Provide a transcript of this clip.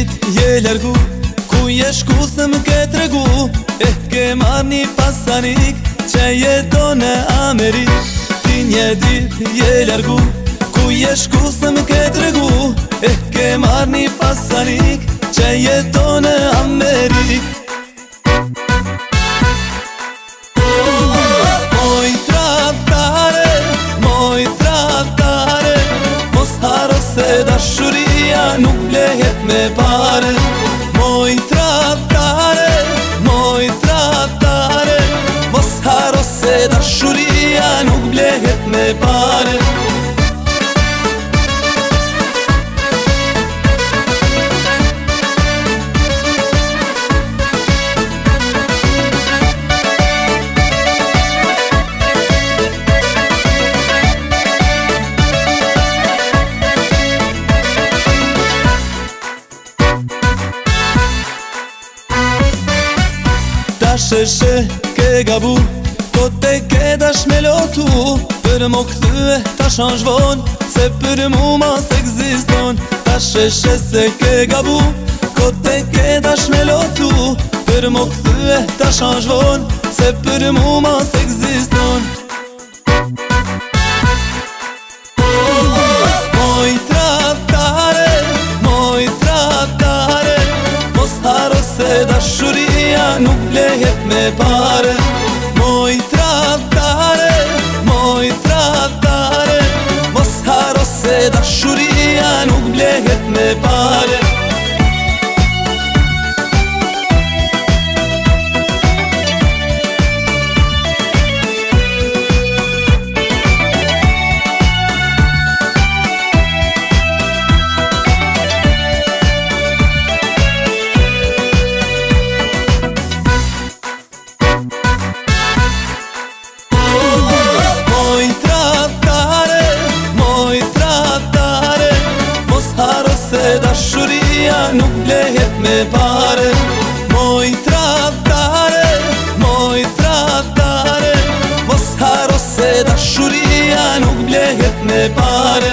dit je largu, ku je shku se më ke tregu. Ke marrë një pasanik që jeton në Amerik. Ti një dit je largu, ku je shku se më ke tregu. Ke marrë një pasanik që jeton në Amerik. Moj traftare, mos haro se dashuria nuk blehet me pare. Moj traftare, mos haro se dashuria nuk blehet me pare. Sheshe ke gabu, ko te ke dash me lotu. Për mo këthyë ta shanjvon, se për mu mas egziston. Ta sheshe se ke gabu, ko te ke dash me lotu. Për mo këthyë ta shanjvon, se për mu mas egziston. Moj traftare, mos haro se dashuria nuk blehet me pare. Moj traftare, mos haro se dashuria nuk blehet me pare. Dashuria nuk blehet me pare. Moj traftare, mos haro se dashuria nuk blehet me pare.